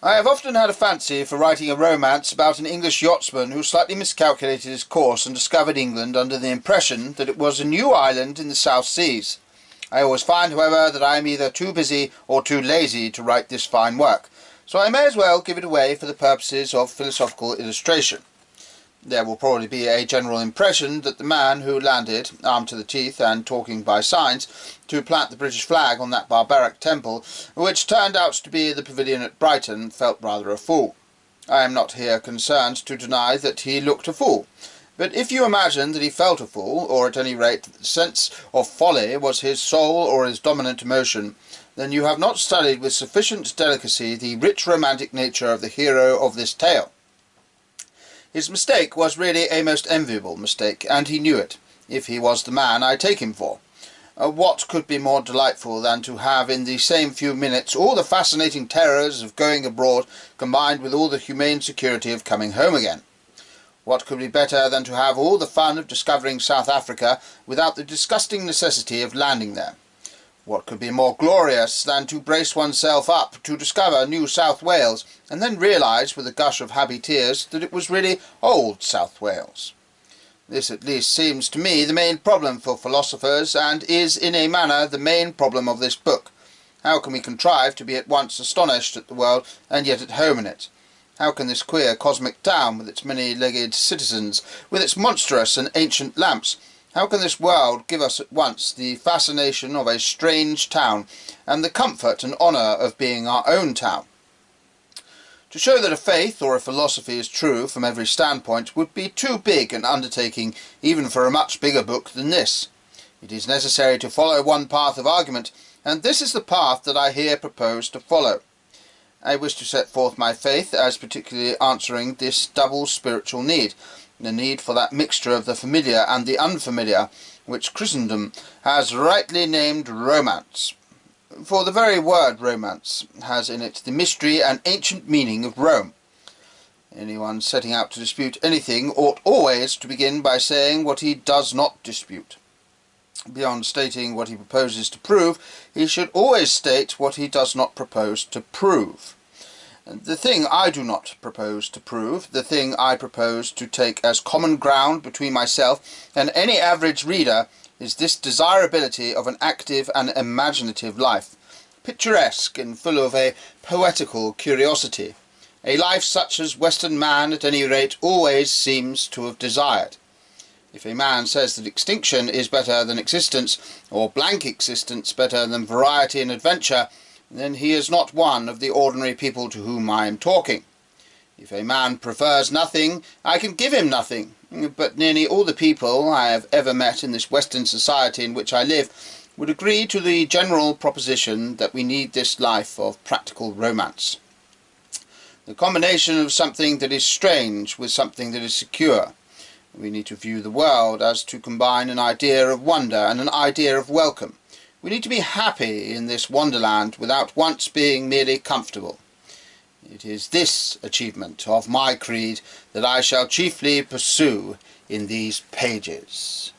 I have often had a fancy for writing a romance about an English yachtsman who slightly miscalculated his course and discovered England under the impression that it was a new island in the South Seas. I always find, however, that I am either too busy or too lazy to write this fine work, so I may as well give it away for the purposes of philosophical illustration. There will probably be a general impression that the man who landed, armed to the teeth and talking by signs, to plant the British flag on that barbaric temple, which turned out to be the pavilion at Brighton, felt rather a fool. I am not here concerned to deny that he looked a fool, but if you imagine that he felt a fool, or at any rate that the sense of folly was his sole or his dominant emotion, then you have not studied with sufficient delicacy the rich romantic nature of the hero of this tale. His mistake was really a most enviable mistake, and he knew it, if he was the man I take him for. What could be more delightful than to have in the same few minutes all the fascinating terrors of going abroad combined with all the humane security of coming home again? What could be better than to have all the fun of discovering South Africa without the disgusting necessity of landing there? What could be more glorious than to brace oneself up to discover New South Wales, and then realise with a gush of happy tears that it was really Old South Wales? This at least seems to me the main problem for philosophers, and is in a manner the main problem of this book. How can we contrive to be at once astonished at the world and yet at home in it? How can this queer cosmic town, with its many-legged citizens, with its monstrous and ancient lamps, how can this world give us at once the fascination of a strange town, and the comfort and honour of being our own town? To show that a faith or a philosophy is true from every standpoint would be too big an undertaking even for a much bigger book than this. It is necessary to follow one path of argument, and this is the path that I here propose to follow. I wish to set forth my faith as particularly answering this double spiritual need, the need for that mixture of the familiar and the unfamiliar, which Christendom has rightly named romance. For the very word romance has in it the mystery and ancient meaning of Rome. Anyone setting out to dispute anything ought always to begin by saying what he does not dispute. Beyond stating what he proposes to prove, he should always state what he does not propose to prove. The thing I do not propose to prove, the thing I propose to take as common ground between myself and any average reader, is this desirability of an active and imaginative life, picturesque and full of a poetical curiosity, a life such as Western man at any rate always seems to have desired. If a man says that extinction is better than existence, or blank existence better than variety and adventure, then he is not one of the ordinary people to whom I am talking. If a man prefers nothing, I can give him nothing, but nearly all the people I have ever met in this Western society in which I live would agree to the general proposition that we need this life of practical romance. The combination of something that is strange with something that is secure. We need to view the world as to combine an idea of wonder and an idea of welcome. We need to be happy in this wonderland without once being merely comfortable. It is this achievement of my creed that I shall chiefly pursue in these pages.